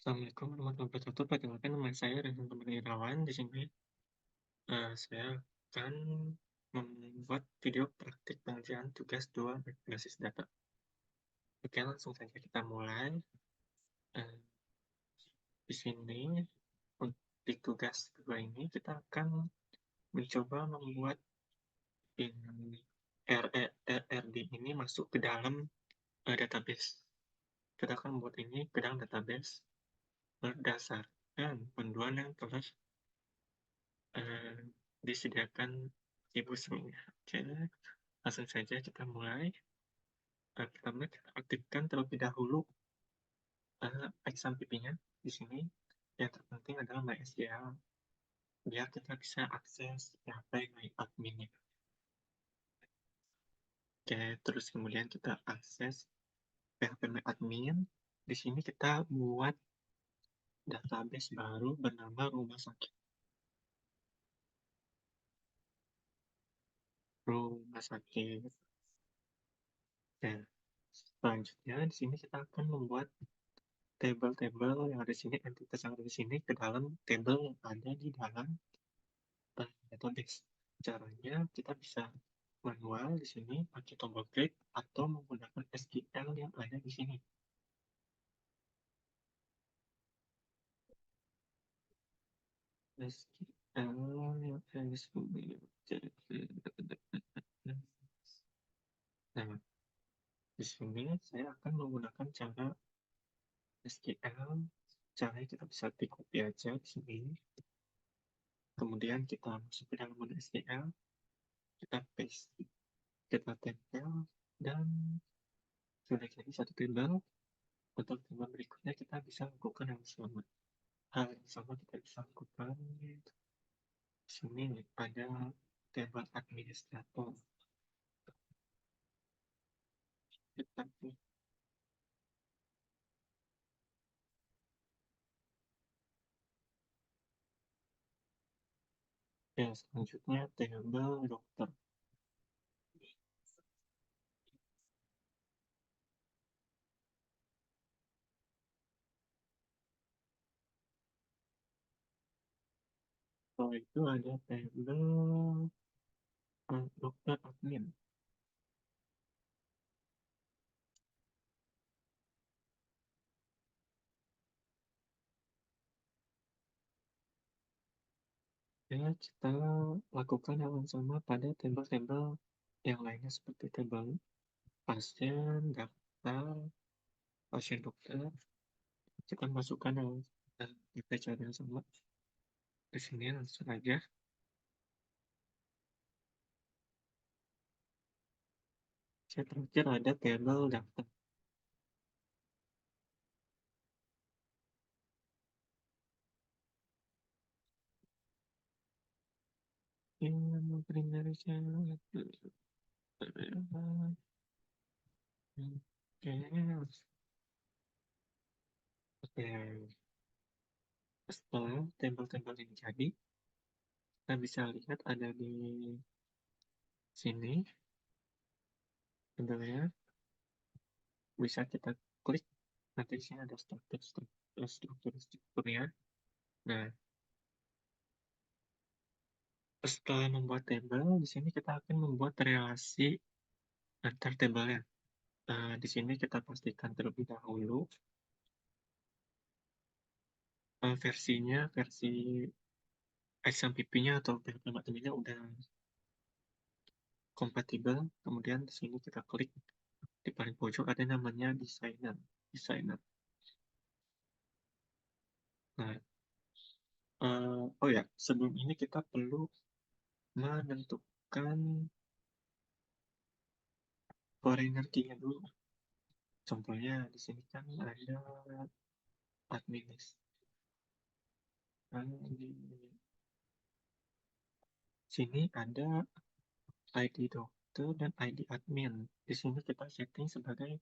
Assalamualaikum warahmatullahi wabarakatuh. Perkenalkan nama saya Rehan Irawan. Di sini saya akan membuat video praktik pengerjaan tugas 2 berbasis data. Oke, langsung saja kita mulai. Eh, di sini untuk tugas kedua ini kita akan mencoba membuat ini RD ini masuk ke dalam database. Kita akan membuat ini ke dalam database berdasarkan panduan yang telah Eee, disediakan ibu sebelumnya. Oke, langsung saja kita mulai. Pertama kita aktifkan terlebih dahulu, exam PP-nya di sini. Yang terpenting adalah MySQL, biar kita bisa akses PHP MyAdmin-nya. Oke, terus kemudian kita akses PHP MyAdmin. Di sini kita buat database baru bernama rumah sakit. Rumah sakit. Dan selanjutnya di sini kita akan membuat tabel-tabel yang ada di sini, entitas yang ada di sini ke dalam tabel yang ada di dalam database. Caranya kita bisa manual di sini pakai tombol klik atau menggunakan SQL yang ada di sini. SQL yang ada di sini. Nah, di sini saya akan menggunakan cara SQL. Caranya kita bisa di copy aja di sini. Kemudian kita masuk ke dalam mode SQL, kita paste, kita tempel, dan sudah jadi satu tabel. Untuk tabel berikutnya kita bisa lakukan yang sama. Hal yang sama kita bisa lakukan di sini pada tabel administrator. Kita ya, selanjutnya tabel dokter. Setelah itu ada tabel dokter admin. Ya, kita lakukan hal yang sama pada tabel-tabel yang lainnya seperti tabel pasien, daftar, pasien dokter. Kita masukkan yang kita cari yang sama. Di sini langsung aja. Saya terakhir ada tabel daftar. Yang primary channel. Oke, oke. Setelah tabel-tabel ini jadi, kita bisa lihat ada di sini tabelnya. Bisa kita klik. Nanti di sini ada strukturnya. Nah, setelah membuat tabel, di sini kita akan membuat relasi antar tabelnya. Di sini kita pastikan terlebih dahulu versinya, versi XMPP-nya atau PHP nya udah kompatibel. Kemudian di sini kita klik di paling pojok ada namanya designer. Designer. Nah, oh ya, sebelum ini kita perlu menentukan foreigner key-nya dulu. Contohnya di sini kan ada administ. Di sini ada ID dokter dan ID admin. Di sini kita setting sebagai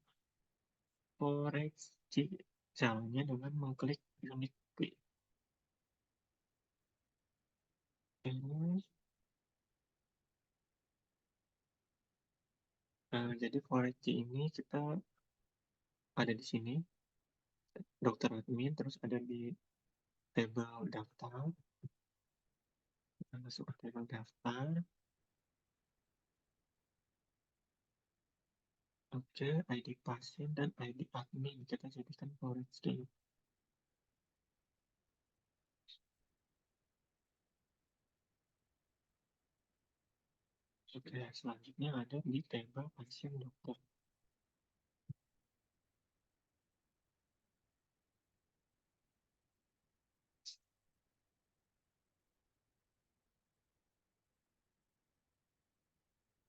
forex key. Caranya dengan mengklik unique key. Ini, jadi forex key ini kita ada di sini. dokter admin, terus ada di tabel daftar, kita masuk ke tabel daftar. Oke, ID pasien dan ID admin kita jadikan forward key. Oke, selanjutnya ada di tabel pasien dokter.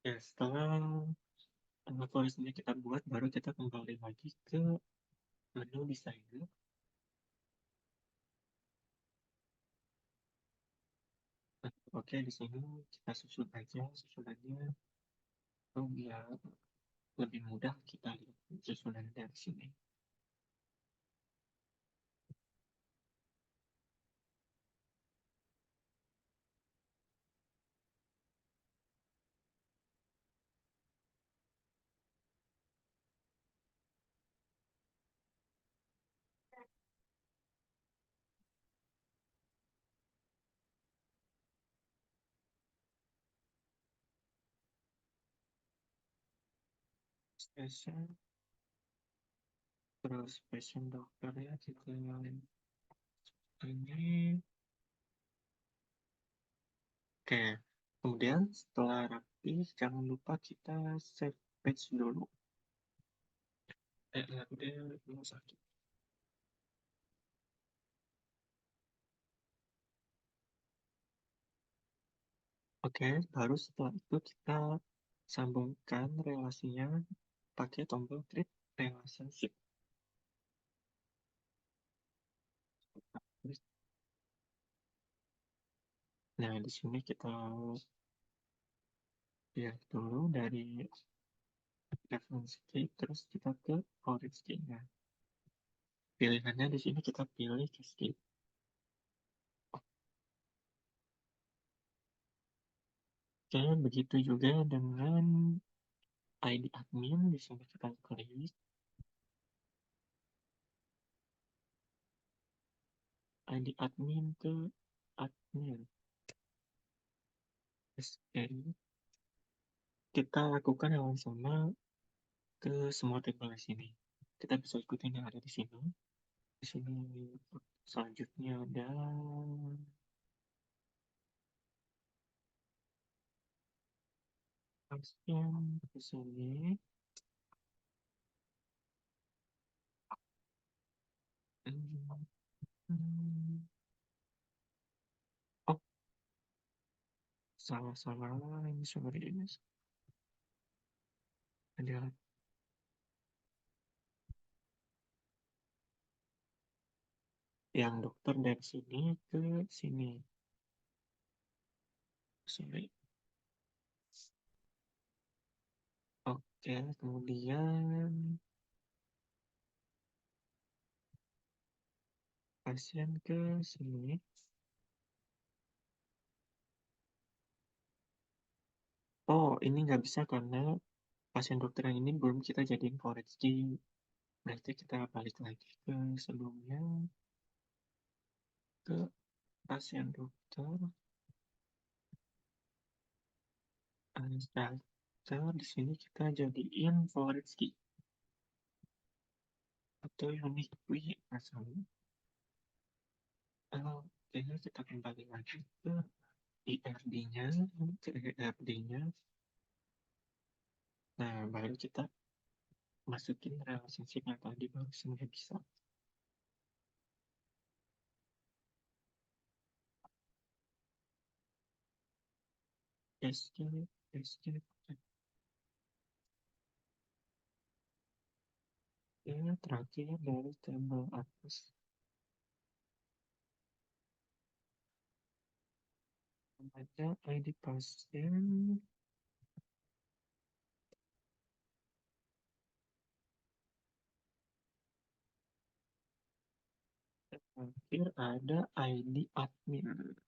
Ya, setelah forest ini kita buat, baru kita kembali lagi ke menu desainer. Nah, oke, di sini kita susun aja susunannya. Oh, biar lebih mudah kita lihat susunan dari sini. Passion, terus passion dokter ya, kita nyalain ini. Oke, kemudian setelah rapi, jangan lupa kita save page dulu. Lihat deh, belum sakit. Oke, baru setelah itu kita sambungkan relasinya pakai tombol create relationship. Nah, di sini kita lihat dulu dari reference key, terus kita ke forest key-nya. Pilihannya di sini kita pilih cascade. Oke, begitu juga dengan ID admin. Di sini kita klik ID admin ke admin. Oke, kita lakukan hal yang sama ke semua tabel di sini. Kita bisa ikutin yang ada di sini. Di sini selanjutnya ada pasien di sini. Hmm, hmm. Oh, salah-salah ini sorry ini ada yang dokter dari sini ke sini. Sorry. Oke, kemudian pasien ke sini. Oh, ini nggak bisa karena pasien dokter yang ini belum kita jadiin forage key. Berarti kita balik lagi ke sebelumnya, ke pasien dokter. Dokter, di sini kita jadiin forage key. Atau unique key, misalnya. Kayaknya kita kembali lagi ke IRD-nya, ke IRD-nya. Nah, baru kita masukin relationship yang tadi baru semuanya bisa. Escape, escape. Ya, terakhir dari tabel atas ada ID pasien. Terakhir ada ID admin.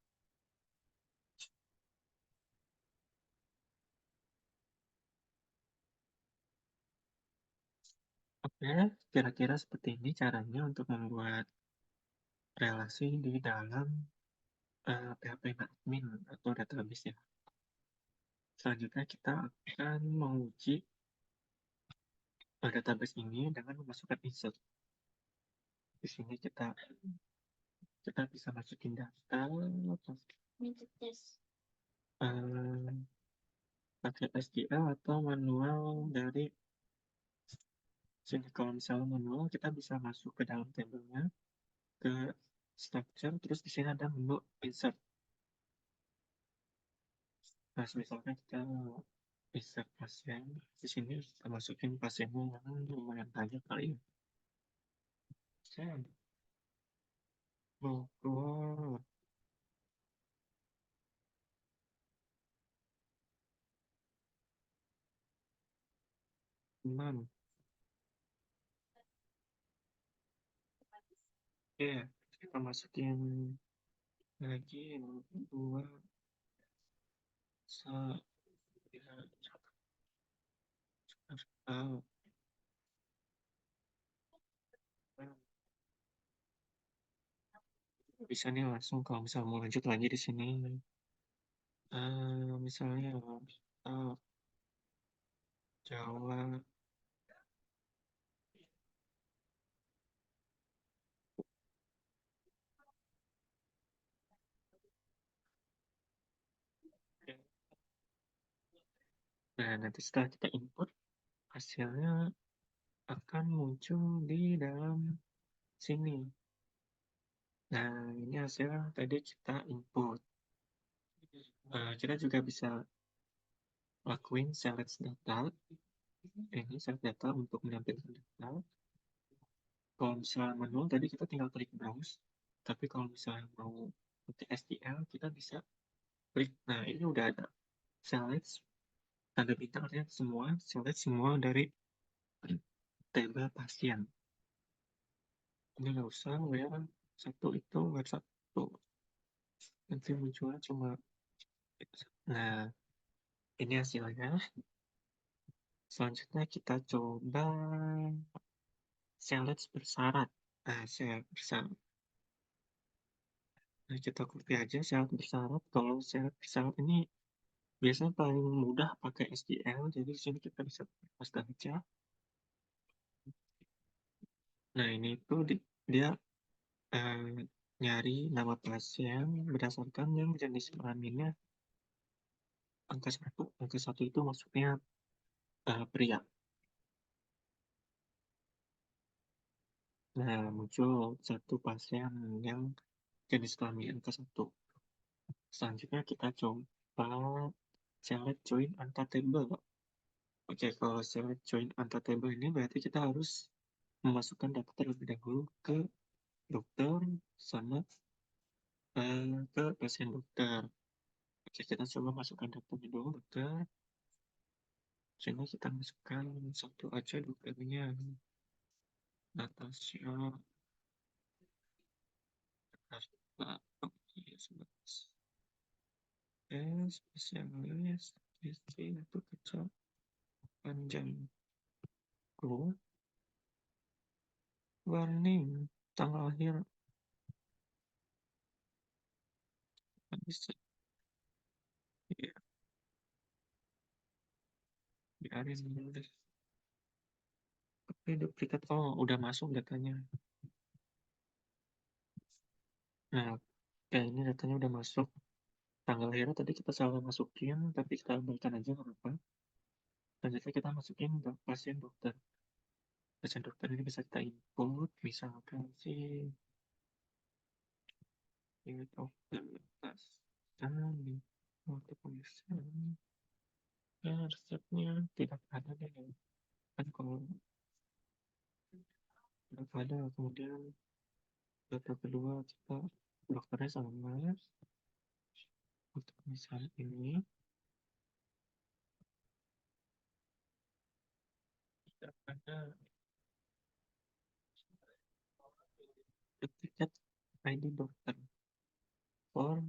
Oke, Ya, kira-kira seperti ini caranya untuk membuat relasi di dalam PHP admin atau database ya. Selanjutnya kita akan menguji database ini dengan memasukkan insert. Di sini kita bisa masukin data eh, pakai SQL atau manual dari sini. Kalau misalnya manual, kita bisa masuk ke dalam tabelnya, ke structure, terus di sini ada menu insert. Nah, misalkan kita insert pasien, di sini kita masukin pasiennya yang lumayan banyak kali ya. Saya mau keluar 6. Oke, kita masukin lagi 2, 1, bisa nih langsung kalau misalnya mau lanjut lagi di sini. Misalnya Jawa. Nah, nanti setelah kita input, hasilnya akan muncul di dalam sini. Nah, ini hasil tadi kita input. Kita juga bisa lakuin select data. Ini select data untuk menampilkan data. Kalau misalnya manual, tadi kita tinggal klik browse. Tapi kalau misalnya mau pakai SQL, kita bisa klik. Nah, ini udah ada select, tanda bintang artinya semua, select semua dari tabel pasien. Ini nggak usah web satu itu web satu. Nanti munculnya cuma nah, ini hasilnya. Selanjutnya kita coba select bersyarat. Nah, syarat bersyarat. Nah, kita copy aja syarat bersyarat. Kalau syarat bersyarat ini biasanya paling mudah pakai SQL, jadi di sini kita bisa paste aja. Nah, ini tuh dia nyari nama pasien berdasarkan yang jenis kelaminnya angka 1. Angka 1 itu maksudnya pria. Nah, muncul satu pasien yang jenis kelamin angka 1. Selanjutnya kita coba select join antar table. Oke, kalau select join antar table ini berarti kita harus memasukkan data terlebih dahulu ke dokter sama ke pasien dokter. Oke, kita coba masukkan datanya dulu dokter. Sini kita masukkan satu aja dokternya. Natasha. Jakarta. Oke, sebentar. Spesialis istri itu kecil panjang. Go. Warning. Tanggal lahir bisa. Ya, biarin dulu deh. Oke, duplikat. Oh, udah masuk datanya. Nah, kayak ini datanya udah masuk. Tanggal lahirnya tadi kita salah masukin, tapi kita abaikan aja nggak apa-apa. Selanjutnya kita masukin pasien dokter. Pasien dokter ini bisa kita input, misalkan sih ini dokter tas tadi untuk pemeriksaan. Ya, resepnya tidak ada deh. Kan kalau tidak ada, kemudian data kedua kita dokternya sama untuk misalnya ini tidak ada tiket ID dokter for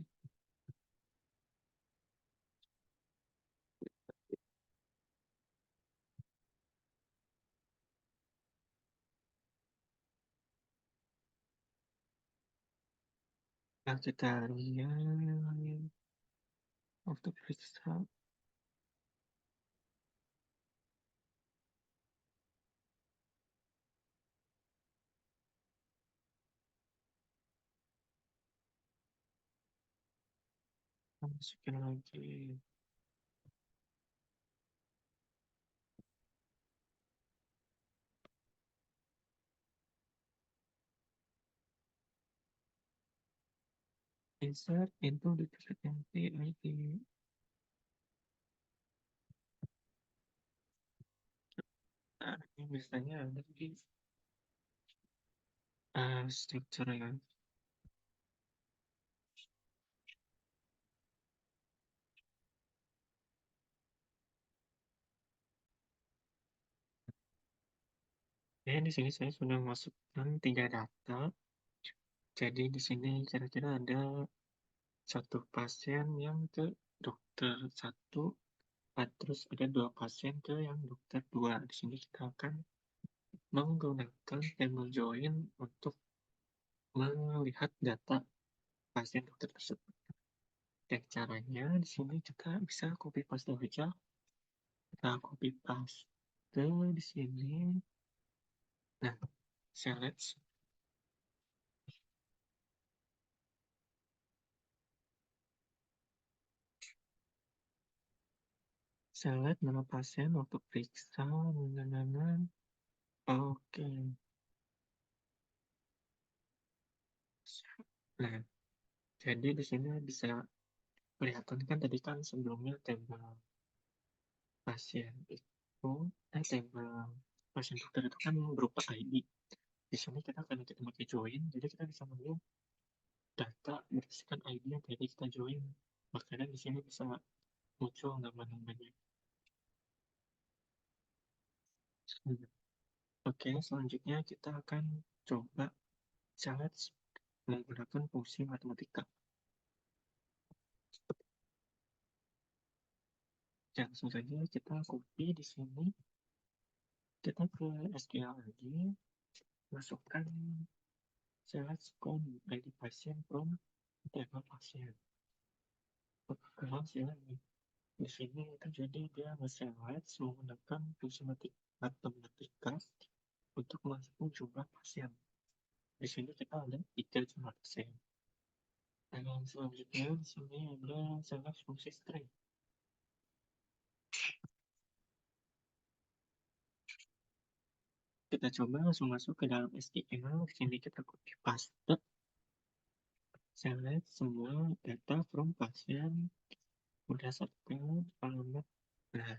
Nah, kita lihat waktu periksa masukin lagi. Insert into the entity ID. Nah, ini biasanya ada di structure ya. Ya, di sini saya sudah masukkan 3 data. Jadi di sini kira-kira ada satu pasien yang ke dokter satu, terus ada 2 pasien ke yang dokter 2. Di sini kita akan menggunakan table join untuk melihat data pasien dokter tersebut. Dan caranya di sini kita bisa copy paste aja. Kita copy paste di sini. Nah, select select nama pasien untuk periksa. Oke. Nah, jadi di sini bisa kelihatan kan tadi kan sebelumnya tabel pasien itu, tabel pasien dokter itu kan berupa ID. Di sini kita akan kita pakai join, jadi kita bisa melihat data berdasarkan ID yang tadi kita join. Makanya di sini bisa muncul nama-namanya. Oke, selanjutnya kita akan coba challenge menggunakan fungsi matematika. Langsung saja kita copy di sini, kita ke SQL lagi, masukkan select count ID pasien from table pasien. Kalau sini di sini itu jadi dia nge-select menggunakan fungsi matematika untuk masuk jumlah pasien. Di sini kita ada 3 jumlah pasien. Dan selanjutnya di sini ada select fungsi string. Kita coba langsung masuk ke dalam SQL. Di sini kita copy paste select semua data from pasien berdasarkan alamat. Nah,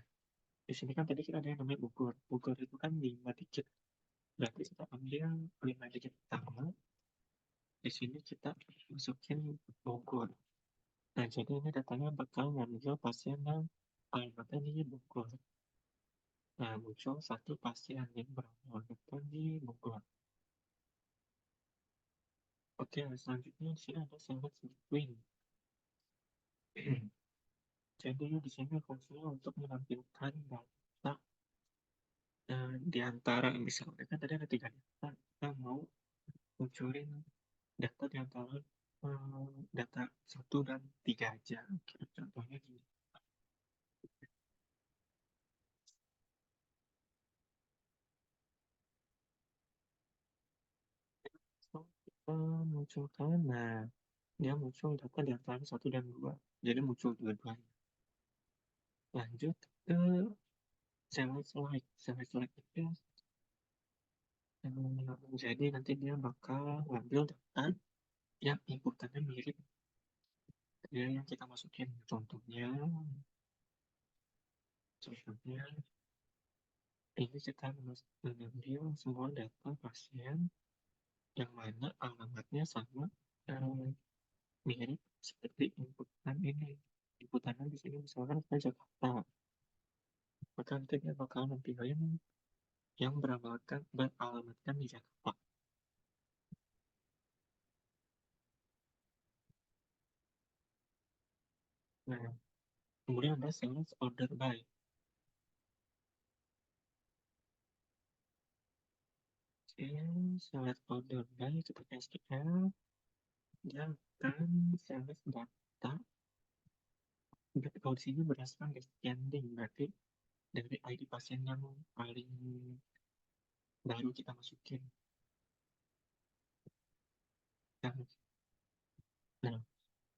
di sini kan tadi kita ada yang namanya Bogor. Bogor itu kan 5 digit. Berarti kita ambil 5 digit pertama. Di sini kita masukin Bogor. Nah, jadi ini datanya bakal ngambil pasien yang alamatnya di Bogor. Nah, muncul satu pasien yang beralamatnya di Bogor. Oke, selanjutnya di sini ada select between. Jadi di sini fungsinya untuk menampilkan data di antara misalnya kan tadi ada 3 data, kita mau munculin data di antara data 1 dan 3 aja. Contohnya gini. So, kita munculkan, nah dia muncul data di antara 1 dan 2. Jadi muncul dua-duanya. Lanjut ke select select itu jadi nanti dia bakal ngambil data yang inputannya mirip dengan yang kita masukin. Contohnya ini kita mengambil semua data pasien yang mana alamatnya sama mirip seperti inputan ini. Inputannya di sini misalkan kita Jakarta, maka nanti dia bakal nampilin yang beralamatkan di Jakarta. Nah, kemudian ada sales order by. Oke, select order by kita SQL. dia akan select data. Kalau di sini berdasarkan standing, berarti dari ID pasien yang paling baru kita masukin. Nah,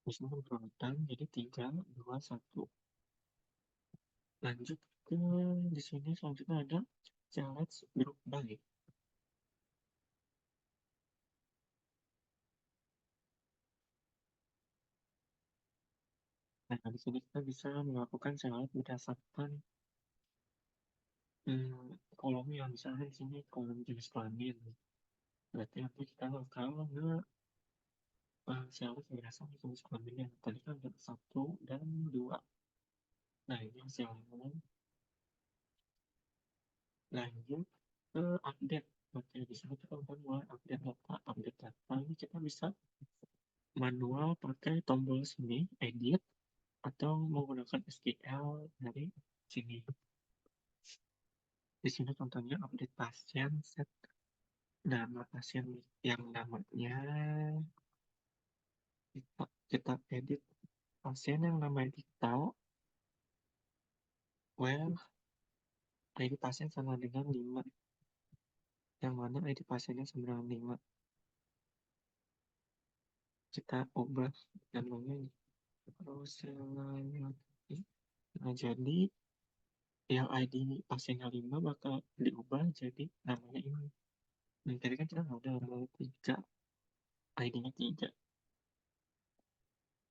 di sini berurutan jadi 3, 2, 1. Lanjut ke di sini selanjutnya ada select group by. Nah, di sini kita bisa melakukan select berdasarkan kolomnya. Misalnya di sini kolom jenis kelamin. Berarti nanti kita bakal select berdasarkan jenis kelaminnya. Tadi kan ada 1 dan 2. Nah, ini hasilnya. Lanjut ke update. Oke, di sini kita udah mulai update data. Update data ini kita bisa manual pakai tombol sini, edit, atau menggunakan SQL dari sini. Di sini contohnya update pasien, set nama pasien yang namanya kita edit pasien yang namanya Dita, where ID pasien sama dengan 5, yang mana ID pasiennya sama dengan 5. Kita ubah namanya ini. Terus nah, jadi yang ID pasiennya 5 bakal diubah jadi namanya ini. Nah, tadi kan kita ada 3, ID-nya 3.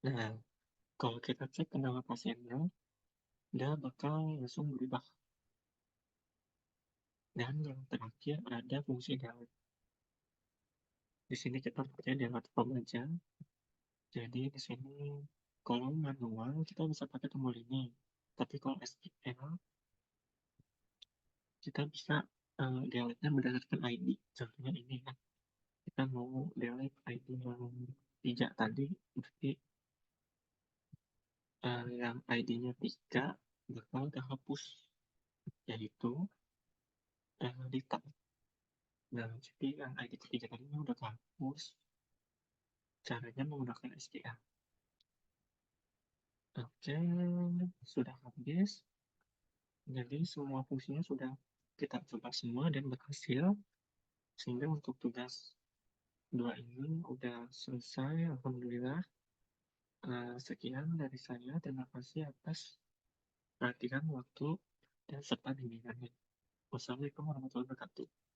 Nah, kalau kita cek ke nama pasiennya, dia bakal langsung berubah. Dan yang terakhir ada fungsi delete. Di sini kita pakai delete from aja. Jadi di sini kalau manual kita bisa pakai tombol ini. Tapi kalau SQL kita bisa delete-nya berdasarkan ID. Contohnya ini kan. Kita mau delete ID yang 3 tadi, berarti yang ID-nya 3 bakal kehapus, yaitu Dita. Nah, jadi yang ID ketiga tadi udah kehapus. Caranya menggunakan SQL. Oke, sudah habis. Jadi semua fungsinya sudah kita coba semua dan berhasil. Sehingga untuk tugas 2 ini udah selesai. Alhamdulillah. Sekian dari saya. Terima kasih atas perhatian waktu dan serta bimbingannya. Wassalamualaikum warahmatullahi wabarakatuh.